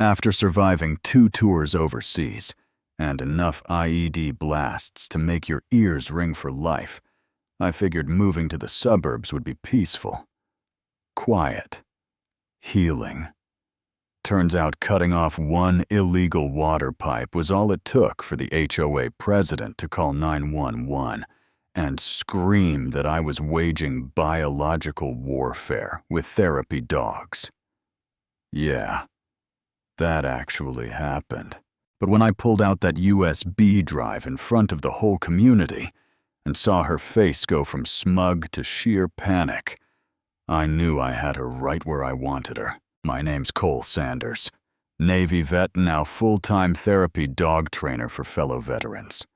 After surviving 2 tours overseas and enough IED blasts to make your ears ring for life, I figured moving to the suburbs would be peaceful, quiet, healing. Turns out cutting off one illegal water pipe was all it took for the HOA president to call 911 and scream that I was waging biological warfare with therapy dogs. Yeah, that actually happened. But when I pulled out that USB drive in front of the whole community and saw her face go from smug to sheer panic, I knew I had her right where I wanted her. My name's Cole Sanders, Navy vet, now full-time therapy dog trainer for fellow veterans.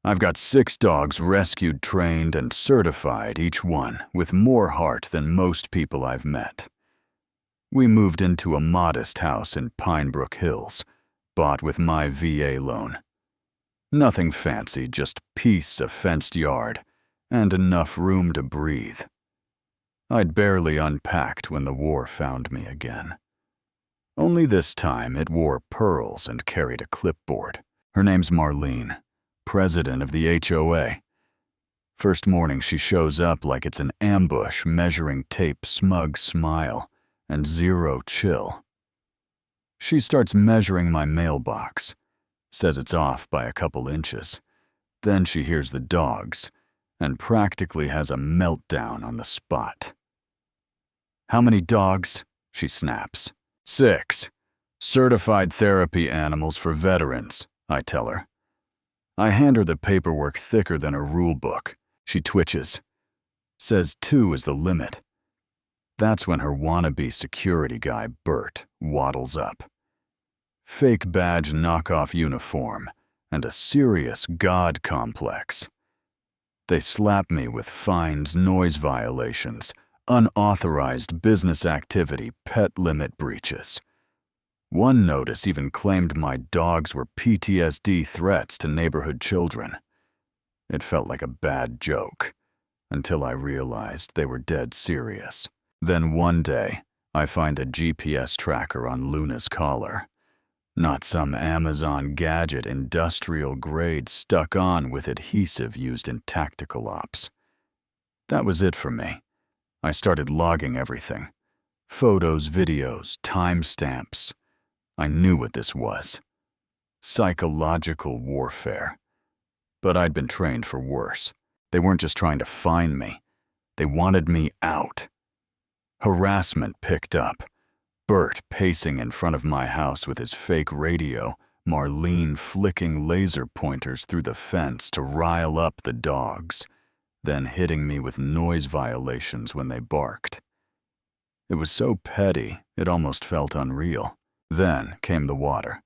I've got 6 dogs rescued, trained, and certified, each one with more heart than most people I've met. We moved into a modest house in Pinebrook Hills, bought with my VA loan. Nothing fancy, just peace, a fenced yard, and enough room to breathe. I'd barely unpacked when the war found me again. Only this time it wore pearls and carried a clipboard. Her name's Marlene, president of the HOA. First morning she shows up like it's an ambush, measuring tape, smug smile, and zero chill. She starts measuring my mailbox, says it's off by a couple inches. Then she hears the dogs, and practically has a meltdown on the spot. "How many dogs?" she snaps. "6. Certified therapy animals for veterans," I tell her. I hand her the paperwork thicker than a rule book. She twitches. Says 2 is the limit. That's when her wannabe security guy, Bert, waddles up. Fake badge, knockoff uniform, and a serious God complex. They slap me with fines, noise violations, unauthorized business activity, pet limit breaches. One notice even claimed my dogs were PTSD threats to neighborhood children. It felt like a bad joke, until I realized they were dead serious. Then one day, I find a GPS tracker on Luna's collar. Not some Amazon gadget, industrial grade stuck on with adhesive used in tactical ops. That was it for me. I started logging everything. Photos, videos, timestamps. I knew what this was. Psychological warfare. But I'd been trained for worse. They weren't just trying to find me. They wanted me out. Harassment picked up. Bert pacing in front of my house with his fake radio, Marlene flicking laser pointers through the fence to rile up the dogs, then hitting me with noise violations when they barked. It was so petty, it almost felt unreal. Then came the water.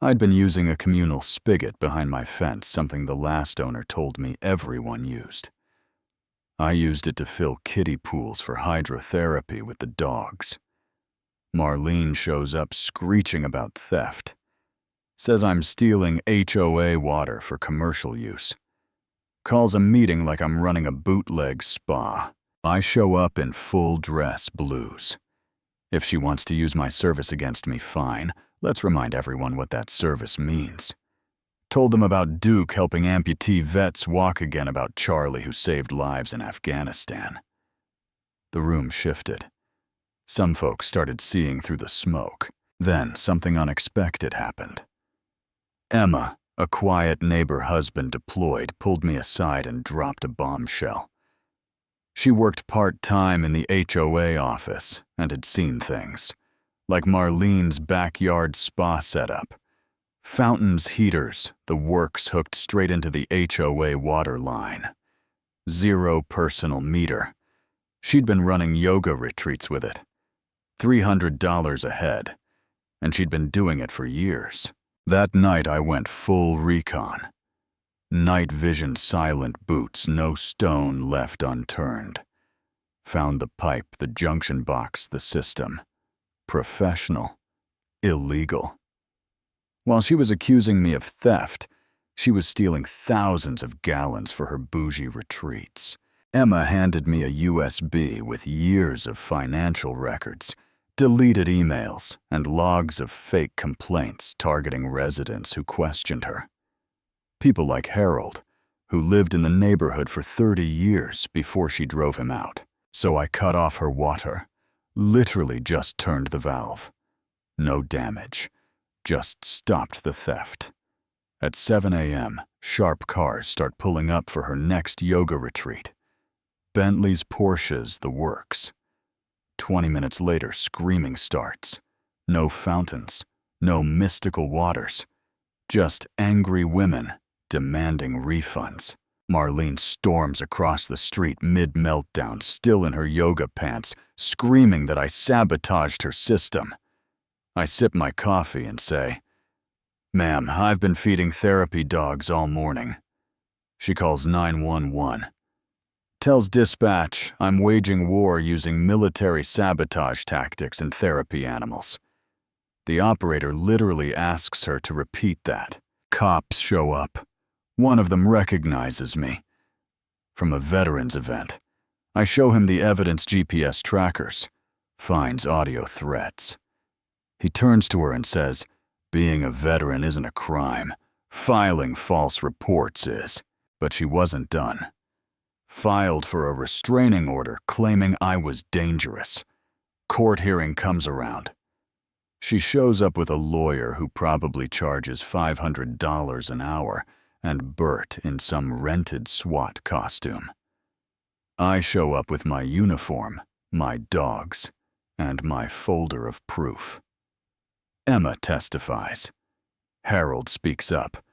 I'd been using a communal spigot behind my fence, something the last owner told me everyone used. I used it to fill kiddie pools for hydrotherapy with the dogs. Marlene shows up screeching about theft. Says I'm stealing HOA water for commercial use. Calls a meeting like I'm running a bootleg spa. I show up in full dress blues. If she wants to use my service against me, fine. Let's remind everyone what that service means. Told them about Duke helping amputee vets walk again, about Charlie who saved lives in Afghanistan. The room shifted. Some folks started seeing through the smoke. Then something unexpected happened. Emma, a quiet neighbor husband deployed, pulled me aside and dropped a bombshell. She worked part-time in the HOA office and had seen things, like Marlene's backyard spa setup. Fountains, heaters, the works hooked straight into the HOA water line. 0 personal meter. She'd been running yoga retreats with it. $300 a head, and she'd been doing it for years. That night I went full recon. Night vision silent boots, no stone left unturned. Found the pipe, the junction box, the system. Professional. Illegal. While she was accusing me of theft, she was stealing thousands of gallons for her bougie retreats. Emma handed me a USB with years of financial records, Deleted emails and logs of fake complaints targeting residents who questioned her. People like Harold, who lived in the neighborhood for 30 years before she drove him out. So I cut off her water, literally just turned the valve. No damage, just stopped the theft. At 7 a.m., sharp cars start pulling up for her next yoga retreat. Bentleys, Porsches, the works. 20 minutes later, screaming starts. No fountains, no mystical waters, just angry women demanding refunds. Marlene storms across the street mid-meltdown, still in her yoga pants, screaming that I sabotaged her system. I sip my coffee and say, "Ma'am, I've been feeding therapy dogs all morning." She calls 911. Tells dispatch I'm waging war using military sabotage tactics and therapy animals. The operator literally asks her to repeat that. Cops show up. One of them recognizes me. From a veterans event. I show him the evidence GPS trackers. Finds audio threats. He turns to her and says, "Being a veteran isn't a crime. Filing false reports is." But she wasn't done. Filed for a restraining order claiming I was dangerous. Court hearing comes around. She shows up with a lawyer who probably charges $500 an hour, and Bert in some rented SWAT costume. I show up with my uniform, my dogs, and my folder of proof. Emma testifies. Harold speaks up.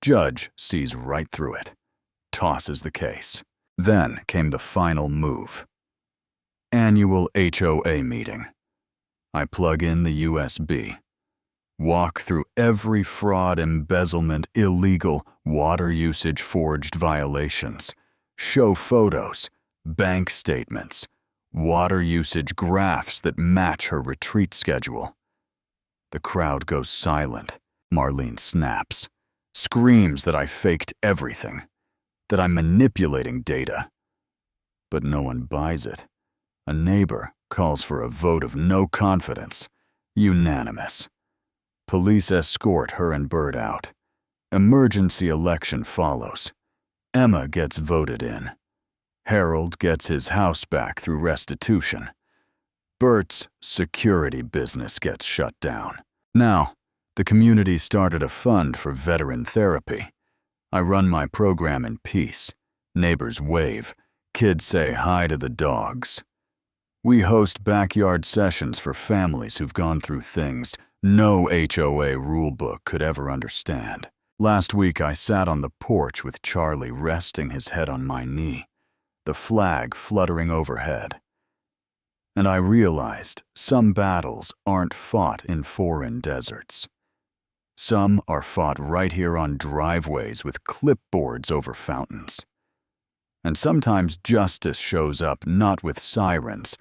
Judge sees right through it. Tosses the case. Then came the final move. Annual HOA meeting. I plug in the USB. Walk through every fraud, embezzlement, illegal, water usage forged violations. Show photos, bank statements, water usage graphs that match her retreat schedule. The crowd goes silent. Marlene snaps. Screams that I faked everything. That I'm manipulating data. But no one buys it. A neighbor calls for a vote of no confidence. Unanimous. Police escort her and Bert out. Emergency election follows. Emma gets voted in. Harold gets his house back through restitution. Bert's security business gets shut down. Now, the community started a fund for veteran therapy. I run my program in peace. Neighbors wave. Kids say hi to the dogs. We host backyard sessions for families who've gone through things no HOA rulebook could ever understand. Last week I sat on the porch with Charlie resting his head on my knee, the flag fluttering overhead. And I realized some battles aren't fought in foreign deserts. Some are fought right here on driveways with clipboards over fountains. And sometimes justice shows up not with sirens,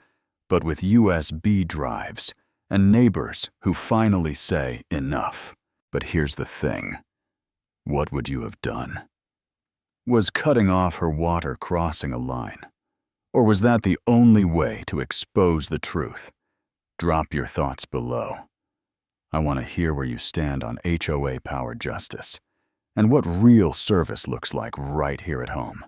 but with USB drives and neighbors who finally say enough. But here's the thing. What would you have done? Was cutting off her water crossing a line? Or was that the only way to expose the truth? Drop your thoughts below. I want to hear where you stand on HOA-powered justice and what real service looks like right here at home.